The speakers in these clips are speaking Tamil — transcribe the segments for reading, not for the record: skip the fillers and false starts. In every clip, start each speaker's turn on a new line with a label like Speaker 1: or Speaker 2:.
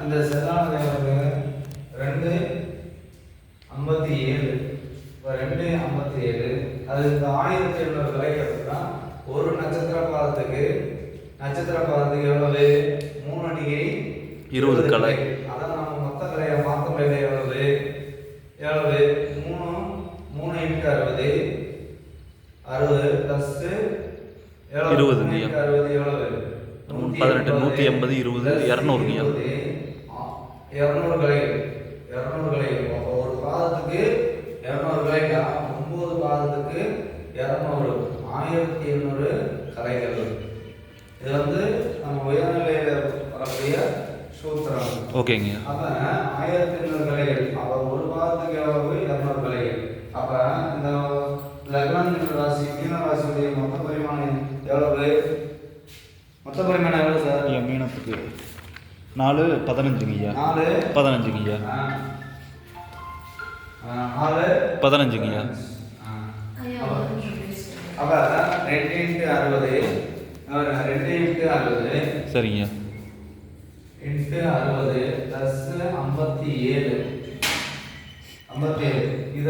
Speaker 1: இந்த செல்லானது எவ்வளவு 257. இப்போ 257 அது இந்த 1700 கலைக்கிறதுனா ஒரு நட்சத்திர பாதத்துக்கு எவ்வளவு 3 டிகிரி
Speaker 2: 20 கலை.
Speaker 1: அதான் நம்ம மொத்த கலையை மாற்றம் எவ்வளவு 3 இன்ட்டு 60 ப்ளஸ்
Speaker 2: 20
Speaker 1: எவ்வளவு
Speaker 2: 18 180 20 200
Speaker 1: 200 கலைகள் ஒரு பாதத்துக்கு 200 கலைகள் 9 பாதத்துக்கு 200 1700 கலைகள். இது நம்ம உயர்நிலையில வரக்கூடிய சூத்திரம்.
Speaker 2: ஓகேங்க.
Speaker 1: அப்ப 1700 கலைகள் அப்ப ஒரு பாதத்துக்கு எவ்வளவு 200 கலைகள். அப்ப இந்த லக்னம் ராசி மீன ராசியுடைய மொத்த பரிமாணம் எவ்வளவு சார்?
Speaker 2: மீனத்துக்கு 4 15ங்கய்யா.
Speaker 1: 4
Speaker 2: 15ங்கய்யா.
Speaker 1: 4
Speaker 2: 15ங்கய்யா.
Speaker 1: அப்ப 2 இன்ட்டு 60
Speaker 2: சரிங்க.
Speaker 1: இன்ட்டு 60 ப்ளஸ் 57 இத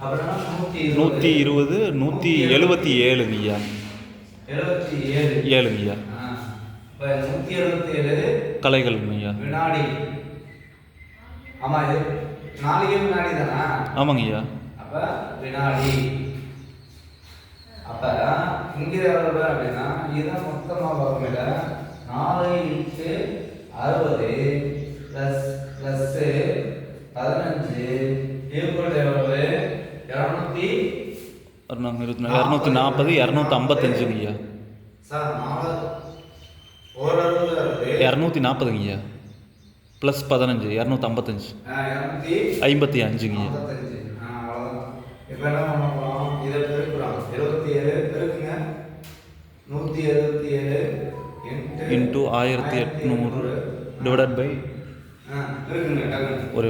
Speaker 1: அப்புறம்
Speaker 2: 120 177ங்கய்யா. 7ங்கய்யா.
Speaker 1: இப்ப 177
Speaker 2: கலைகள்ங்கய்யா.
Speaker 1: வினாடி. ஆமா இது நாளைக்கு வினாடி தானா?
Speaker 2: ஆமாங்கய்யா.
Speaker 1: அப்ப வினாடி. அப்ப இங்க எவ்வளவு அப்படின்னா இதான் மொத்தமா பார்க்கல 4 இன்ட்டு 60 ப்ளஸ் 15 ஈக்குவல் எவ்வளவு
Speaker 2: 240 255ங்கய்யா.
Speaker 1: சார் 4 ஒரு
Speaker 2: 240ங்கய்யா. ப்ளஸ் 15 255 55ங்கய்யா.
Speaker 1: இப்போ என்ன பண்ண போறோம்? இதை பெருக்குறோம். 77 பெருக்குங்க 177
Speaker 2: இன்ட்டு 1800 டிவைடட் பை
Speaker 1: பெருக்குங்க
Speaker 2: ஒரு